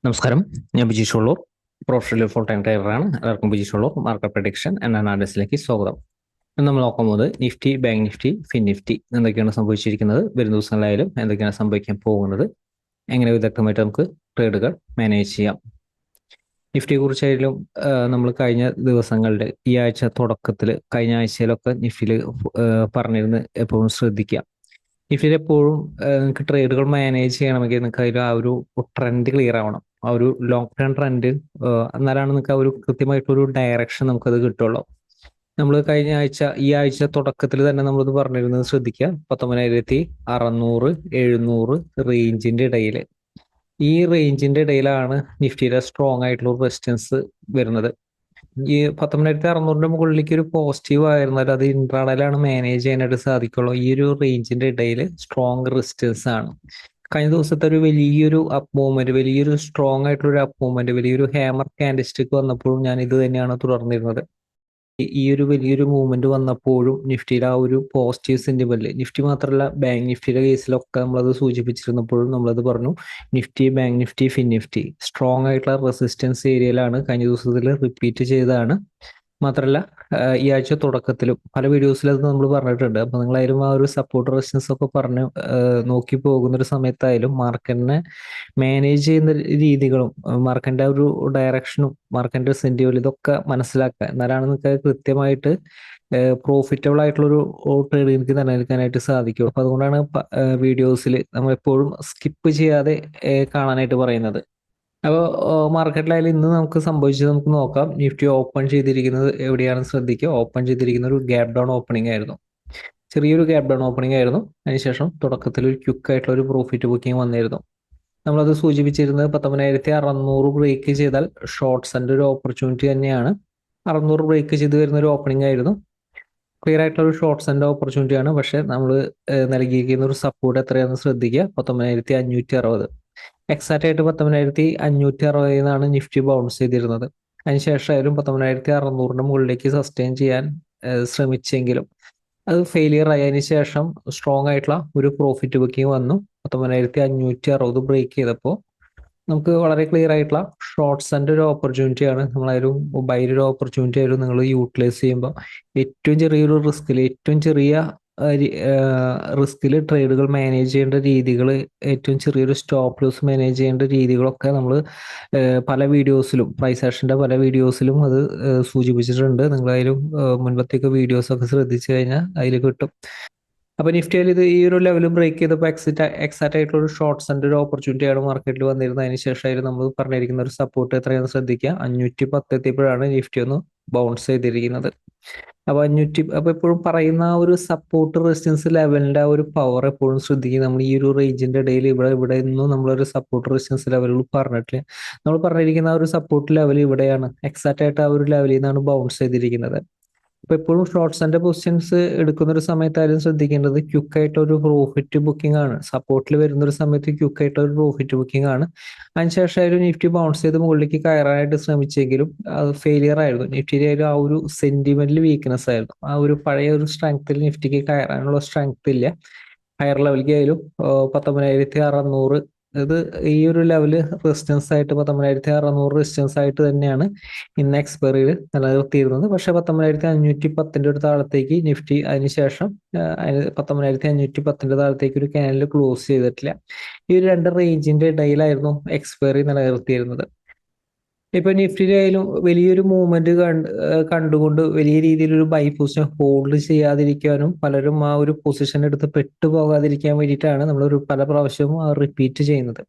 നമസ്കാരം, ഞാൻ Bijeesh Ulloor, professional full time ട്രേഡറാണ്. എല്ലാവർക്കും ബിജീഷ് ഉള്ളൂർ മാർക്കറ്റ് പ്രഡിക്ഷൻ എന്ന അനാലിസിലേക്ക് സ്വാഗതം. ഇന്ന് നമ്മൾ നോക്കുന്നത് Nifty, bank Nifty, fin Nifty എന്തൊക്കെയാണ് സംഭവിച്ചിരിക്കുന്നത്, വരും ദിവസങ്ങളിലായാലും എന്തൊക്കെയാണ് സംഭവിക്കാൻ പോകുന്നത്, എങ്ങനെ വിദഗ്ധമായിട്ട് നമുക്ക് ട്രേഡുകൾ മാനേജ് ചെയ്യാം. നിഫ്റ്റിയെ കുറിച്ചായാലും നമ്മൾ കഴിഞ്ഞ ദിവസങ്ങളിൽ ഈ ആഴ്ച തുടക്കത്തിൽ കഴിഞ്ഞ ആഴ്ചയിലൊക്കെ നിഫ്റ്റിയിൽ പറഞ്ഞിരുന്ന് എപ്പോഴും ശ്രദ്ധിക്കുക. നിഫ്റ്റിയിൽ എപ്പോഴും നിങ്ങൾക്ക് ട്രേഡുകൾ മാനേജ് ചെയ്യണമെങ്കിൽ നിങ്ങൾക്ക് അതിൽ ആ ഒരു ട്രെൻഡ് ക്ലിയർ ആവണം. ആ ഒരു ലോങ് ടേം ട്രെൻഡ്, എന്നാലാണ് നിങ്ങൾക്ക് ആ ഒരു കൃത്യമായിട്ടൊരു ഡയറക്ഷൻ നമുക്കത് കിട്ടുള്ളൂ. നമ്മൾ കഴിഞ്ഞ ആഴ്ച ഈ ആഴ്ച തുടക്കത്തിൽ തന്നെ നമ്മളിത് പറഞ്ഞിരുന്നത് ശ്രദ്ധിക്കുക. 19,600 700 റേഞ്ചിന്റെ ഇടയിൽ, ഈ റേഞ്ചിന്റെ ഇടയിലാണ് നിഫ്റ്റിയുടെ സ്ട്രോങ് ആയിട്ടുള്ള റെസിസ്റ്റൻസ് വരുന്നത്. ഈ 19,600 മുകളിലേക്ക് ഒരു പോസിറ്റീവ് ആയിരുന്നാൽ അത് ഇൻട്രാഡേയിലാണ് മാനേജ് ചെയ്യാനായിട്ട് സാധിക്കുള്ളൂ. ഈ ഒരു റേഞ്ചിന്റെ ഇടയിൽ സ്ട്രോങ് റെസിസ്റ്റൻസ് ആണ്. കഴിഞ്ഞ ദിവസത്തെ ഒരു വലിയൊരു അപ്പ് മൂവ്മെന്റ്, വലിയൊരു സ്ട്രോങ് ആയിട്ടുള്ള ഒരു അപ്പ് മൂവ്മെന്റ്, വലിയൊരു ഹാമർ കാൻഡിസ്റ്റിക് വന്നപ്പോഴും ഞാൻ ഇത് തന്നെയാണ് തുടർന്നിരുന്നത്. ഈ ഒരു വലിയൊരു മൂവ്മെന്റ് വന്നപ്പോഴും നിഫ്റ്റിയുടെ ആ ഒരു പോസിറ്റീവ് സെന്റിമെന്റ്, നിഫ്റ്റി മാത്രമല്ല ബാങ്ക് നിഫ്റ്റിയുടെ കേസിലൊക്കെ നമ്മളത് സൂചിപ്പിച്ചിരുന്നപ്പോഴും നമ്മളത് പറഞ്ഞു. Nifty, bank Nifty, fin Nifty strong ആയിട്ടുള്ള റെസിസ്റ്റൻസ് ഏരിയയിലാണ്. കഴിഞ്ഞ ദിവസത്തിൽ റിപ്പീറ്റ് ചെയ്തതാണ്. മാത്രമല്ല ഈ ആഴ്ച തുടക്കത്തിലും പല വീഡിയോസിലും അത് നമ്മൾ പറഞ്ഞിട്ടുണ്ട്. അപ്പൊ നിങ്ങളായാലും ആ ഒരു സപ്പോർട്ട് റെസിസ്റ്റൻസ് ഒക്കെ പറഞ്ഞ് നോക്കി പോകുന്ന ഒരു സമയത്തായാലും മാർക്കറ്റിനെ മാനേജ് ചെയ്യുന്ന രീതികളും മാർക്കറ്റിന്റെ ആ ഒരു ഡയറക്ഷനും മാർക്കറ്റിന്റെ സെന്റിമെന്റ് ഇതൊക്കെ മനസ്സിലാക്കുക. എന്നാലാണ് നിങ്ങൾക്ക് കൃത്യമായിട്ട് പ്രോഫിറ്റബിൾ ആയിട്ടുള്ളൊരു ട്രേഡ് എനിക്ക് നിലനിൽക്കാനായിട്ട് സാധിക്കും. അപ്പൊ അതുകൊണ്ടാണ് വീഡിയോസിൽ നമ്മൾ എപ്പോഴും സ്കിപ്പ് ചെയ്യാതെ കാണാനായിട്ട് പറയുന്നത്. അപ്പോൾ മാർക്കറ്റിലായാലും ഇന്ന് നമുക്ക് സംഭവിച്ചത് നമുക്ക് നോക്കാം. നിഫ്റ്റി ഓപ്പൺ ചെയ്തിരിക്കുന്നത് എവിടെയാണെന്ന് ശ്രദ്ധിക്കുക. ഓപ്പൺ ചെയ്തിരിക്കുന്ന ഒരു ഗ്യാപ് ഡൗൺ ഓപ്പണിംഗ് ആയിരുന്നു. ചെറിയൊരു ഗ്യാപ് ഡൗൺ ഓപ്പണിംഗ് ആയിരുന്നു. അതിനുശേഷം തുടക്കത്തിൽ ഒരു ക്വിക്ക് ആയിട്ടുള്ള ഒരു പ്രോഫിറ്റ് ബുക്കിംഗ് വന്നിരുന്നു. നമ്മളത് സൂചിപ്പിച്ചിരുന്നത് 19,600 ബ്രേക്ക് ചെയ്താൽ ഷോർട്ട്സിന്റെ ഒരു ഓപ്പർച്യൂണിറ്റി തന്നെയാണ്. 600 ബ്രേക്ക് ചെയ്ത് വരുന്ന ഒരു ഓപ്പണിംഗ് ആയിരുന്നു. ക്ലിയർ ആയിട്ടുള്ള ഒരു ഷോർട്ട്സിന്റെ ഓപ്പർച്യൂണിറ്റി ആണ്. പക്ഷെ നമ്മൾ നൽകിയിരിക്കുന്ന ഒരു സപ്പോർട്ട് എത്രയാണെന്ന് ശ്രദ്ധിക്കുക. 19,560. എക്സാക്റ്റ് ആയിട്ട് 19,560 നിഫ്റ്റി ബൗൺസ് ചെയ്തിരുന്നത്. അതിനുശേഷമായാലും 19,600 മുകളിലേക്ക് സസ്റ്റെയിൻ ചെയ്യാൻ ശ്രമിച്ചെങ്കിലും അത് ഫെയിലിയർ ആയതിനു ശേഷം സ്ട്രോങ് ആയിട്ടുള്ള ഒരു പ്രോഫിറ്റ് ബുക്കിംഗ് വന്നു. 19,560 ബ്രേക്ക് ചെയ്തപ്പോൾ നമുക്ക് വളരെ ക്ലിയർ ആയിട്ടുള്ള ഷോർട്ട്സിന്റെ ഒരു ഓപ്പർച്യൂണിറ്റി ആണ്. നമ്മളൊരു ബൈയുടെ ഒരു ഓപ്പർച്യൂണിറ്റി ആയിരുന്നു നിങ്ങൾ യൂട്ടിലൈസ് ചെയ്യുമ്പോൾ ഏറ്റവും ചെറിയൊരു റിസ്കിൽ, ഏറ്റവും ചെറിയ റിസ്കിൽ ട്രേഡുകൾ മാനേജ് ചെയ്യേണ്ട രീതികൾ, ഏറ്റവും ചെറിയൊരു സ്റ്റോപ്പ് ലോസ് മാനേജ് ചെയ്യേണ്ട രീതികളൊക്കെ നമ്മൾ പല വീഡിയോസിലും, പ്രൈസ് ആക്ഷന്റെ പല വീഡിയോസിലും അത് സൂചിപ്പിച്ചിട്ടുണ്ട്. നിങ്ങളായാലും മുൻപത്തേക്ക് വീഡിയോസ് ഒക്കെ ശ്രദ്ധിച്ചു കഴിഞ്ഞാൽ അതിൽ കിട്ടും. അപ്പൊ നിഫ്റ്റിയിൽ ഇത് ഈ ഒരു ലെവൽ ബ്രേക്ക് ചെയ്തപ്പോൾ എക്സാക്റ്റ് ആയിട്ടുള്ള ഒരു ഷോർട്ട്സിന്റെ ഒരു ഓപ്പർച്യൂണിറ്റി ആണ് മാർക്കറ്റിൽ വന്നിരുന്നത്. അതിന് ശേഷമായിരുന്നു നമ്മൾ പറഞ്ഞിരിക്കുന്ന ഒരു സപ്പോർട്ട് എത്രയാണെന്ന് ശ്രദ്ധിക്കുക. 510 എത്തിയപ്പോഴാണ് നിഫ്റ്റി ഒന്ന് ബൗൺസ് ചെയ്തിരിക്കുന്നത്. അപ്പൊ എപ്പോഴും പറയുന്ന ആ ഒരു സപ്പോർട്ട് റെസിസ്റ്റൻസ് ലെവലിന്റെ ആ ഒരു പവർ എപ്പോഴും ശ്രദ്ധിക്കുക. നമ്മൾ ഈ ഒരു റേഞ്ചിന്റെ ഇടയിൽ ഇവിടെ ഒന്നും നമ്മളൊരു സപ്പോർട്ട് റെസിസ്റ്റൻസ് ലെവലുകൾ പറഞ്ഞിട്ടില്ല. നമ്മൾ പറഞ്ഞിരിക്കുന്ന ആ ഒരു സപ്പോർട്ട് ലെവൽ ഇവിടെയാണ്. എക്സാക്റ്റ് ആയിട്ട് ആ ഒരു ലെവലിൽ നിന്നാണ് ബൗൺസ് ചെയ്തിരിക്കുന്നത്. അപ്പൊ എപ്പോഴും ഷോർട്ട്സിന്റെ പൊസിഷൻസ് എടുക്കുന്ന ഒരു സമയത്തായാലും ശ്രദ്ധിക്കേണ്ടത് ക്വിക്ക് ആയിട്ട് ഒരു പ്രോഫിറ്റ് ബുക്കിംഗ് ആണ്. സപ്പോർട്ടിൽ വരുന്ന ഒരു സമയത്ത് ക്വിക്ക് ആയിട്ട് ഒരു പ്രോഫിറ്റ് ബുക്കിംഗ് ആണ്. അതിനുശേഷം നിഫ്റ്റി ബൗൺസ് ചെയ്ത് മുകളിലേക്ക് കയറാനായിട്ട് ശ്രമിച്ചെങ്കിലും അത് ഫെയിലിയർ ആയിരുന്നു. നിഫ്റ്റിയുടെ ആ ഒരു സെന്റിമെന്റൽ വീക്ക്നെസ് ആയിരുന്നു. ആ ഒരു പഴയ ഒരു സ്ട്രെങ്ത്തിൽ നിഫ്റ്റിക്ക് കയറാനുള്ള സ്ട്രെങ്ത് ഇല്ല. ഹയർ ലെവലിലേക്ക് ആയാലും 19,600 ഇത് ഈ ഒരു ലെവല് റെസിസ്റ്റൻസ് ആയിട്ട് 19,600 റെസിസ്റ്റൻസ് ആയിട്ട് തന്നെയാണ് ഇന്ന് എക്സ്പയറിയിൽ നിലനിർത്തിയിരുന്നത്. പക്ഷെ 19,510 ഒരു താഴത്തേക്ക് നിഫ്റ്റി അതിനുശേഷം 19,510 താഴത്തേക്ക് ഒരു ക്യാനൽ ക്ലോസ് ചെയ്തിട്ടില്ല. ഈ ഒരു രണ്ട് റേഞ്ചിന്റെ ഇടയിലായിരുന്നു എക്സ്പയറി നിലനിർത്തിയിരുന്നത്. ഇപ്പൊ നിഫ്റ്റിയിലായാലും വലിയൊരു മൂവ്മെന്റ് കണ്ടുകൊണ്ട് വലിയ രീതിയിലൊരു ബൈ പൊസിഷൻ ഹോൾഡ് ചെയ്യാതിരിക്കാനും പലരും ആ ഒരു പൊസിഷൻ എടുത്ത് പെട്ടുപോകാതിരിക്കാൻ വേണ്ടിയിട്ടാണ് നമ്മൾ പല പ്രാവശ്യവും റിപ്പീറ്റ് ചെയ്യുന്നത്.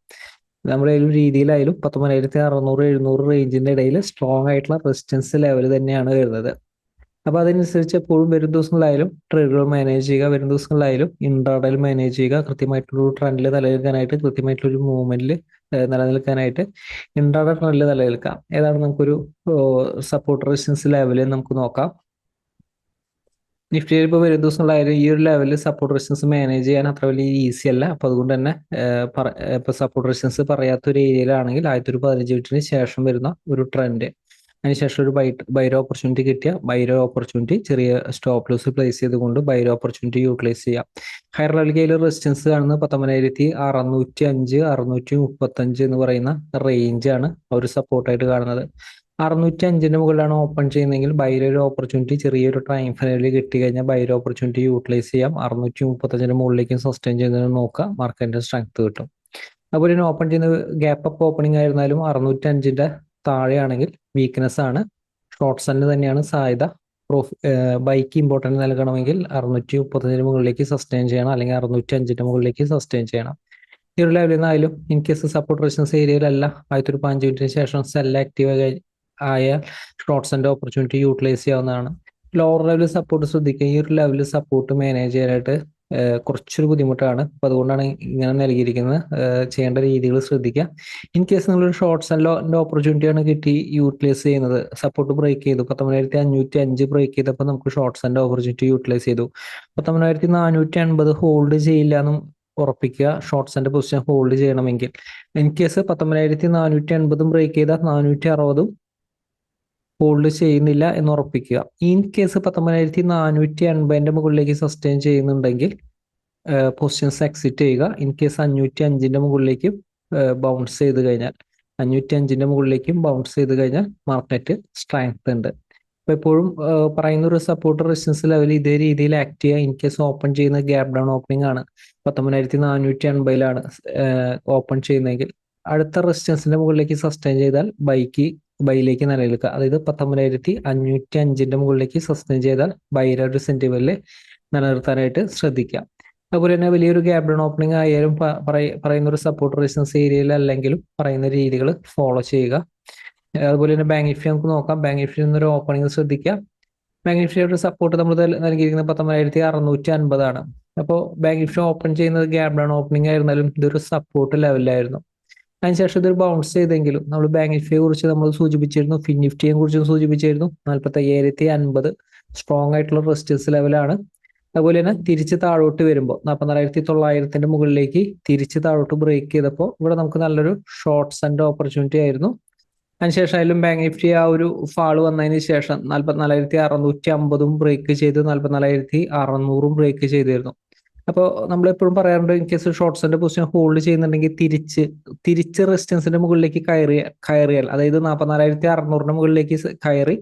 നമ്മുടെ ഒരു രീതിയിലായാലും 19,600 700 റേഞ്ചിന്റെ ഇടയിൽ സ്ട്രോങ് ആയിട്ടുള്ള റെസിസ്റ്റൻസ് ലെവൽ തന്നെയാണ് വരുന്നത്. അപ്പൊ അതനുസരിച്ച് എപ്പോഴും വരും ദിവസങ്ങളിലായാലും ട്രേഡുകൾ മാനേജ് ചെയ്യുക, വരും ദിവസങ്ങളിലായാലും ഇൻട്രാഡേയിൽ മാനേജ് ചെയ്യുക. കൃത്യമായിട്ടുള്ള ട്രെൻഡിൽ നിലനിൽക്കാനായിട്ട്, കൃത്യമായിട്ടുള്ള ഒരു മൂവ്മെന്റിൽ നിലനിൽക്കാനായിട്ട് ഇൻട്രാഡേ ട്രെൻഡിൽ നിലനിൽക്കാം. ഏതാണ് നമുക്കൊരു സപ്പോർട്ട് റെസിസ്റ്റൻസ് ലെവൽ നമുക്ക് നോക്കാം. നിഫ്റ്റിയിൽ ഇപ്പോൾ വരും ദിവസങ്ങളായാലും ഈ ഒരു ലെവലിൽ സപ്പോർട്ട് റെസിസ്റ്റൻസ് മാനേജ് ചെയ്യാൻ അത്ര വലിയ ഈസി അല്ല. അപ്പൊ അതുകൊണ്ട് തന്നെ ഇപ്പൊ സപ്പോർട്ട് റെസിസ്റ്റൻസ് പറയാത്ത ഒരു ഏരിയയിലാണെങ്കിൽ 15 മിനിറ്റിന് ശേഷം വരുന്ന ഒരു ട്രെൻഡ്, അതിനുശേഷം ഒരു ബൈരോ ഓപ്പർച്യൂണിറ്റി കിട്ടിയ ബൈരോ ഓപ്പർച്യൂണിറ്റി ചെറിയ സ്റ്റോപ്പ് ലോസ് പ്ലേസ് ചെയ്തുകൊണ്ട് ബൈരോ ഓപ്പർച്യൂണിറ്റി യൂട്ടിലൈസ് ചെയ്യാം. ഹയർ ലെവൽ കയ്യിൽ റെസിസ്റ്റൻസ് കാണുന്നത് 19,605 635 എന്ന് പറയുന്ന റേഞ്ചാണ് ഒരു സപ്പോർട്ടായിട്ട് കാണുന്നത്. 605 മുകളിലാണ് ഓപ്പൺ ചെയ്യുന്നതെങ്കിൽ ബൈരോ ഒരു ഓപ്പർച്യൂണിറ്റി ചെറിയൊരു ടൈം ഫ്രെയിമിൽ കിട്ടി കഴിഞ്ഞാൽ ബൈരോ ഓപ്പർച്യൂണിറ്റി യൂട്ടിലൈസ് ചെയ്യാം. 635 മുകളിലേക്കും സസ്റ്റെയിൻ ചെയ്യുന്നതിന് നോക്കാം, മാർക്കറ്റിന്റെ സ്ട്രെങ്ത് കിട്ടും. അതുപോലെ തന്നെ ഓപ്പൺ ചെയ്യുന്ന ഗ്യാപ്പ് അപ്പ് ഓപ്പണിംഗ് ആയിരുന്നാലും 605 താഴെയാണെങ്കിൽ വീക്ക്നെസ് ആണ്, ഷോർട്ട് സെല്ലിന് തന്നെയാണ് സാധ്യത. ബൈക്ക് ഇമ്പോർട്ടൻസ് നൽകണമെങ്കിൽ 635 മുകളിലേക്ക് സസ്റ്റെയിൻ ചെയ്യണം, അല്ലെങ്കിൽ 605 മുകളിലേക്ക് സസ്റ്റെയിൻ ചെയ്യണം. ഈ ഒരു ലെവലിൽ നിന്നായാലും ഇൻ കേസ് സപ്പോർട്ട് റെസിസ്റ്റൻസ് ഏരിയയിലല്ല, ആദ്യത്തെ ഒരു 5 മിനിറ്റിന് ശേഷം സെൽ ആക്റ്റീവ് ആയ ഷോർട്ട് സെല്ലിന്റെ ഓപ്പർച്യൂണിറ്റി യൂട്ടിലൈസ് ചെയ്യാവുന്നതാണ്. ലോവർ ലെവലിൽ സപ്പോർട്ട് ശ്രദ്ധിക്കുക. ഈ ഒരു ലെവലിൽ സപ്പോർട്ട് മാനേജ് ചെയ്യാനായിട്ട് കുറച്ചൊരു ബുദ്ധിമുട്ടാണ്. അപ്പൊ അതുകൊണ്ടാണ് ഇങ്ങനെ നൽകിയിരിക്കുന്നത്. ചെയ്യേണ്ട രീതികൾ ശ്രദ്ധിക്കുക. ഇൻ കേസ് നിങ്ങളൊരു ഷോർട്ട് സെല്ലിന്റെ ഓപ്പർച്യൂണിറ്റിയാണ് കിട്ടി യൂട്ടിലൈസ് ചെയ്യുന്നത്, സപ്പോർട്ട് ബ്രേക്ക് ചെയ്തു, 19,505 ബ്രേക്ക് ചെയ്തപ്പോൾ നമുക്ക് ഷോർട്ട് സെല്ലിന്റെ ഓപ്പർച്യൂണിറ്റി യൂട്ടിലൈസ് ചെയ്തു. 19,480 ഹോൾഡ് ചെയ്യില്ല എന്നും ഉറപ്പിക്കുക. ഷോർട്ട് സെല്ലിന്റെ പൊസിഷൻ ഹോൾഡ് ചെയ്യണമെങ്കിൽ ഇൻ കേസ് 19,480 ബ്രേക്ക് ചെയ്താൽ 460 ഹോൾഡ് ചെയ്യുന്നില്ല എന്ന് ഉറപ്പിക്കുക. ഇൻ കേസ് 19,480 മുകളിലേക്ക് സസ്റ്റെയിൻ ചെയ്യുന്നുണ്ടെങ്കിൽ പൊസിഷൻസ് എക്സിറ്റ് ചെയ്യുക. ഇൻ കേസ് 505 മുകളിലേക്കും ബൗൺസ് ചെയ്ത് കഴിഞ്ഞാൽ 505 മുകളിലേക്കും ബൗൺസ് ചെയ്ത് കഴിഞ്ഞാൽ മാർക്കറ്റ് സ്ട്രെങ്ത് ഉണ്ട്. അപ്പൊ എപ്പോഴും പറയുന്ന ഒരു സപ്പോർട്ട് റെസിസ്റ്റൻസ് ലെവൽ ഇതേ രീതിയിൽ ആക്ട് ചെയ്യുക. ഇൻ കേസ് ഓപ്പൺ ചെയ്യുന്ന ഗ്യാപ് ഡൗൺ ഓപ്പണിംഗ് ആണ്, 19,480 ഓപ്പൺ ചെയ്യുന്നതെങ്കിൽ അടുത്ത റെസിസ്റ്റൻസിന്റെ മുകളിലേക്ക് സസ്റ്റെയിൻ ചെയ്താൽ ബൈയിലേക്ക് നിലനിൽക്കുക. അതായത് 19,505 മുകളിലേക്ക് സസ്റ്റെയിൻ ചെയ്താൽ ബൈയുടെ ഒരു സെന്റിമെന്റിൽ നിലനിർത്താനായിട്ട് ശ്രദ്ധിക്കാം. അതുപോലെ തന്നെ വലിയൊരു ഗ്യാപ് ഡൗൺ ഓപ്പണിംഗ് ആയാലും പറയുന്ന ഒരു സപ്പോർട്ട് റെസിസ്റ്റൻസ് ഏരിയയിൽ അല്ലെങ്കിലും പറയുന്ന രീതികൾ ഫോളോ ചെയ്യുക. അതുപോലെ തന്നെ ബാങ്ക് നിഫ്റ്റി നമുക്ക് നോക്കാം. ബാങ്ക് നിഫ്റ്റി എന്നൊരു ഓപ്പണിംഗ് ശ്രദ്ധിക്കുക. ബാങ്ക് നിഫ്റ്റിയുടെ സപ്പോർട്ട് നമ്മൾ നൽകിയിരിക്കുന്നത് 19,650 അപ്പോൾ ബാങ്ക് നിഫ്റ്റി ഓപ്പൺ ചെയ്യുന്നത് ഗ്യാപ് ഡൗൺ ഓപ്പണിംഗ് ആയിരുന്നാലും ഇതൊരു സപ്പോർട്ട് ലെവലിലായിരുന്നു. അതിനുശേഷം ഇതൊരു ബൗൺസ് ചെയ്തെങ്കിലും നമ്മൾ ബാങ്ക് നിഫ്റ്റിയെ കുറിച്ച് നമ്മൾ സൂചിപ്പിച്ചിരുന്നു, ഫിൻ നിഫ്റ്റിയെ കുറിച്ചും സൂചിപ്പിച്ചിരുന്നു. 45,050 സ്ട്രോങ് ആയിട്ടുള്ള റെസിസ്റ്റൻസ് ലെവലാണ്. അതുപോലെ തന്നെ തിരിച്ച് താഴോട്ട് വരുമ്പോൾ 44,900 മുകളിലേക്ക് തിരിച്ച് താഴോട്ട് ബ്രേക്ക് ചെയ്തപ്പോൾ ഇവിടെ നമുക്ക് നല്ലൊരു ഷോർട്ട് സെന്റ് ഓപ്പർച്യൂണിറ്റി ആയിരുന്നു. അതിനുശേഷം ആയാലും ബാങ്ക് നിഫ്റ്റി ആ ഒരു ഫാള് വന്നതിന് ശേഷം 44,650 ബ്രേക്ക് ചെയ്ത് 44,600 ബ്രേക്ക് ചെയ്തിരുന്നു. അപ്പോൾ നമ്മൾ എപ്പോഴും പറയാറുണ്ട്, in case short saint position hold ചെയ്യുന്നുണ്ടെങ്കിൽ തിരിച്ച് റെസിസ്റ്റൻസിന്റെ മുകളിലേക്ക് കയറിയാൽ, അതായത് 44,600 മുകളിലേക്ക് കയറി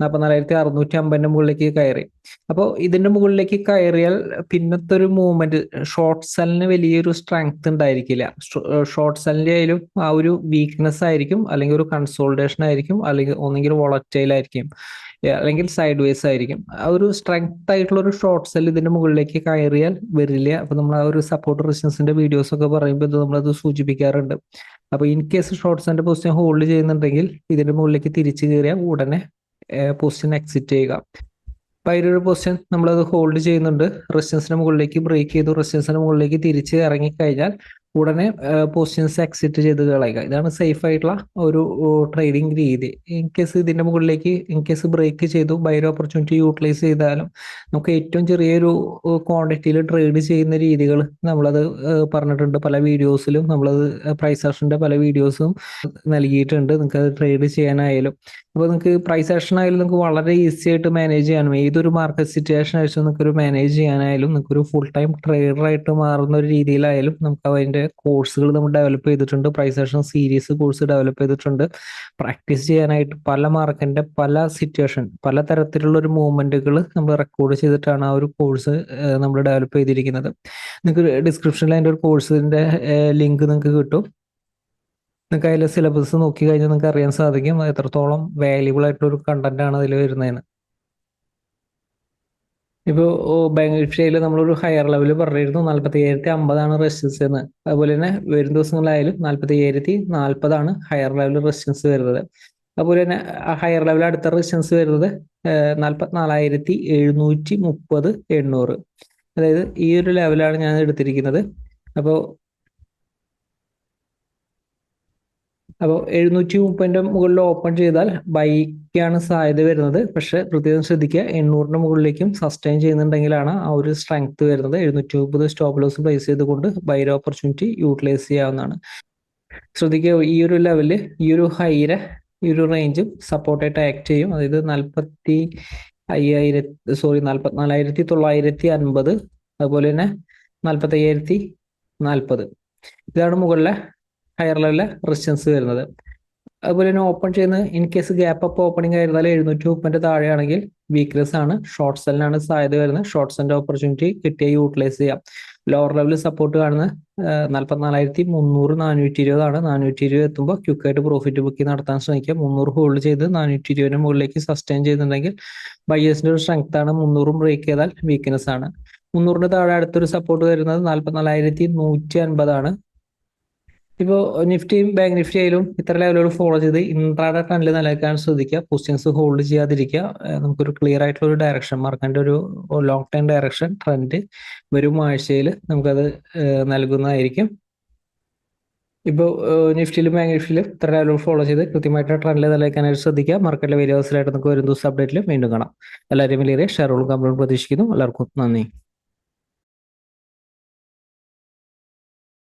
44,650 മുകളിലേക്ക് കയറി, അപ്പോൾ ഇതിന്റെ മുകളിലേക്ക് കയറിയാൽ പിന്നത്തെ ഒരു മൂവ്മെന്റ് ഷോർട്ട് സെല്ലിന് വലിയൊരു സ്ട്രെങ്ത് ഉണ്ടായിരിക്കില്ല. ഷോർട്ട് സെല്ലിന്റെ ആയാലും ആ ഒരു വീക്ക്നെസ് ആയിരിക്കും, അല്ലെങ്കിൽ ഒരു കൺസോൾട്ടേഷൻ ആയിരിക്കും, അല്ലെങ്കിൽ ഒന്നെങ്കിൽ വോളറ്റൈൽ ആയിരിക്കും, അല്ലെങ്കിൽ സൈഡ് വേസ് ആയിരിക്കും. ആ ഒരു സ്ട്രെങ്ത് ആയിട്ടുള്ള ഒരു ഷോർട്ട് സെൽ ഇതിന്റെ മുകളിലേക്ക് കയറിയാൽ വരില്ല. അപ്പൊ നമ്മൾ ആ ഒരു സപ്പോർട്ട് റെസിസ്റ്റൻസിന്റെ വീഡിയോസ് ഒക്കെ പറയുമ്പോൾ നമ്മളത് സൂചിപ്പിക്കാറുണ്ട്. അപ്പൊ ഇൻ കേസ് ഷോർട്ട് സെല്ലിന്റെ പൊസിഷൻ ഹോൾഡ് ചെയ്യുന്നുണ്ടെങ്കിൽ ഇതിന്റെ മുകളിലേക്ക് തിരിച്ചു കയറിയാൽ ഉടനെ പൊസിഷൻ എക്സിറ്റ് ചെയ്യുക. അപ്പൊ അതിലൊരു പൊസിഷൻ നമ്മളത് ഹോൾഡ് ചെയ്യുന്നുണ്ട്, റെസിസ്റ്റൻസിന് മുകളിലേക്ക് ബ്രേക്ക് ചെയ്തു, റെസിസ്റ്റൻസിന് മുകളിലേക്ക് തിരിച്ച് ഇറങ്ങിക്കഴിഞ്ഞാൽ ഉടനെ പൊസിഷൻസ് എക്സിറ്റ് ചെയ്ത് കളയുക. ഇതാണ് സേഫ് ആയിട്ടുള്ള ഒരു ട്രേഡിംഗ് രീതി. ഇൻ കേസ് ഇതിന്റെ മുകളിലേക്ക് ഇൻ കേസ് ബ്രേക്ക് ചെയ്തു ബൈ ഓപ്പർച്യൂണിറ്റി യൂട്ടിലൈസ് ചെയ്താലും നമുക്ക് ഏറ്റവും ചെറിയൊരു ക്വാണ്ടിറ്റിയിൽ ട്രേഡ് ചെയ്യുന്ന രീതികൾ നമ്മളത് പറഞ്ഞിട്ടുണ്ട് പല വീഡിയോസിലും. നമ്മളത് പ്രൈസ് ആക്ഷന്റെ പല വീഡിയോസും നൽകിയിട്ടുണ്ട്. നിങ്ങൾക്ക് അത് ട്രേഡ് ചെയ്യാനായാലും, അപ്പോൾ നിങ്ങൾക്ക് പ്രൈസ് ആക്ഷൻ ആയാലും നിങ്ങൾക്ക് വളരെ ഈസി ആയിട്ട് മാനേജ് ചെയ്യാനും, ഏതൊരു മാർക്കറ്റ് സിറ്റുവേഷൻ ആയിട്ട് നിങ്ങൾക്ക് ഒരു മാനേജ് ചെയ്യാനായാലും, നിങ്ങൾക്ക് ഒരു ഫുൾ ടൈം ട്രേഡർ ആയിട്ട് മാറുന്ന ഒരു രീതിയിലായാലും നമുക്ക് അതിന്റെ കോഴ്സുകൾ നമ്മൾ ഡെവലപ്പ് ചെയ്തിട്ടുണ്ട്. Price action series course develop ചെയ്തിട്ടുണ്ട്. പ്രാക്ടീസ് ചെയ്യാനായിട്ട് പല മാർക്കറ്റിന്റെ പല സിറ്റുവേഷൻ പല തരത്തിലുള്ള ഒരു മൂവ്മെന്റുകൾ നമ്മൾ റെക്കോർഡ് ചെയ്തിട്ടാണ് ആ ഒരു കോഴ്സ് നമ്മൾ ഡെവലപ്പ് ചെയ്തിരിക്കുന്നത്. നിങ്ങൾക്ക് ഡിസ്ക്രിപ്ഷനിൽ അതിന്റെ ഒരു കോഴ്സിന്റെ ലിങ്ക് നിങ്ങൾക്ക് കിട്ടും. നിങ്ങൾക്ക് അതിലെ സിലബസ് നോക്കി കഴിഞ്ഞാൽ നിങ്ങൾക്ക് അറിയാൻ സാധിക്കും എത്രത്തോളം വാല്യുബിൾ ആയിട്ടുള്ള ഒരു കണ്ടന്റ് ആണ് അതിൽ വരുന്നതെന്ന്. ഇപ്പോൾ ബാങ്ക് നിഫ്റ്റിയിൽ നമ്മളൊരു ഹയർ ലെവൽ പറഞ്ഞിരുന്നു 47,050 റെസിസ്റ്റൻസ് എന്ന്. അതുപോലെ തന്നെ വരും ദിവസങ്ങളിലായാലും 47,040 ഹയർ ലെവൽ റെസിസ്റ്റൻസ് വരുന്നത്. അതുപോലെ തന്നെ ഹയർ ലെവൽ അടുത്ത റെസിസ്റ്റൻസ് വരുന്നത് 44,730 800. അതായത് ഈ ഒരു ലെവലാണ് ഞാൻ എടുത്തിരിക്കുന്നത്. അപ്പോൾ 730 മുകളിൽ ഓപ്പൺ ചെയ്താൽ ബൈക്കാണ് സാധ്യത വരുന്നത്. പക്ഷെ പ്രത്യേകം ശ്രദ്ധിക്കുക, 800 മുകളിലേക്കും സസ്റ്റെയിൻ ചെയ്യുന്നുണ്ടെങ്കിലാണ് ആ ഒരു സ്ട്രെങ്ത് വരുന്നത്. 730 സ്റ്റോപ്പ് ലോസ് പ്ലേസ് ചെയ്തുകൊണ്ട് ബൈ ഓപ്പർച്യൂണിറ്റി യൂട്ടിലൈസ് ചെയ്യാവുന്നതാണ്. ശ്രദ്ധിക്കുക, ഈ ഒരു ലെവല് ഈ ഒരു ഹൈരെ ഈ ഒരു റേഞ്ചും സപ്പോർട്ടായിട്ട് ആക്ട് ചെയ്യും. അതായത് 44,950, അതുപോലെ തന്നെ 45,040. ഇതാണ് മുകളിലെ ഹയർ ലെവലിലെ റെസിസ്റ്റൻസ് വരുന്നത്. അതുപോലെ തന്നെ ഓപ്പൺ ചെയ്യുന്നത് in case gap up opening ആയിരുന്നാൽ 730 താഴെയാണെങ്കിൽ വീക്ക്നെസ് ആണ്, ഷോർട്ട് സെല്ലിനാണ് സാധ്യത വരുന്നത്. ഷോർട്ട് സെല്ലിന്റെ ഓപ്പർച്യൂണിറ്റി കിട്ടിയ യൂട്ടിലൈസ് ചെയ്യാം. ലോവർ ലെവലിൽ സപ്പോർട്ട് കാണുന്ന 44,300, 420 420 എത്തുമ്പോൾ ക്വിക്കായിട്ട് പ്രോഫിറ്റ് ബുക്കിംഗ് നടത്താൻ ശ്രമിക്കുക. 300 ഹോൾഡ് ചെയ്ത് 420 മുകളിലേക്ക് സസ്റ്റെയിൻ ചെയ്യുന്നുണ്ടെങ്കിൽ ബയേഴ്സിന്റെ ഒരു സ്ട്രെങ്ത് ആണ്. 300 ബ്രേക്ക് ചെയ്താൽ വീക്ക്നെസ് ആണ്. 300 താഴെ അടുത്തൊരു സപ്പോർട്ട് വരുന്നത് 44,150. ഇപ്പോൾ നിഫ്റ്റിയും ബാങ്ക് നിഫ്റ്റി ആയാലും ഇത്ര ലെവലുകൾ ഫോളോ ചെയ്ത് ഇൻട്രാഡേ ട്രെൻഡിൽ നിലനിൽക്കാൻ ശ്രദ്ധിക്കുക. പൊസിഷൻസ് ഹോൾഡ് ചെയ്യാതിരിക്കുക. നമുക്കൊരു ക്ലിയർ ആയിട്ടുള്ള ഒരു ഡയറക്ഷൻ, മാർക്കറ്റിന്റെ ഒരു ലോങ് ടൈം ഡയറക്ഷൻ ട്രെൻഡ് വരും ആഴ്ചയിൽ നമുക്കത് നൽകുന്നതായിരിക്കും. ഇപ്പോൾ നിഫ്റ്റിയിലും ബാങ്ക് നിഫ്റ്റിയിലും ഇത്ര ലെവലുകൾ ഫോളോ ചെയ്ത് കൃത്യമായിട്ട് ട്രെൻഡിൽ നിലനിൽക്കാനായിട്ട് ശ്രദ്ധിക്കുക. മാർക്കറ്റിലെ വേരിയസിലായിട്ട് നമുക്ക് വരും ദിവസം അപ്ഡേറ്റിൽ വീണ്ടും കാണാം. എല്ലാവരും വലിയ ഷെയറുകളും കമ്പനികളും പ്രതീക്ഷിക്കുന്നു. എല്ലാവർക്കും നന്ദി.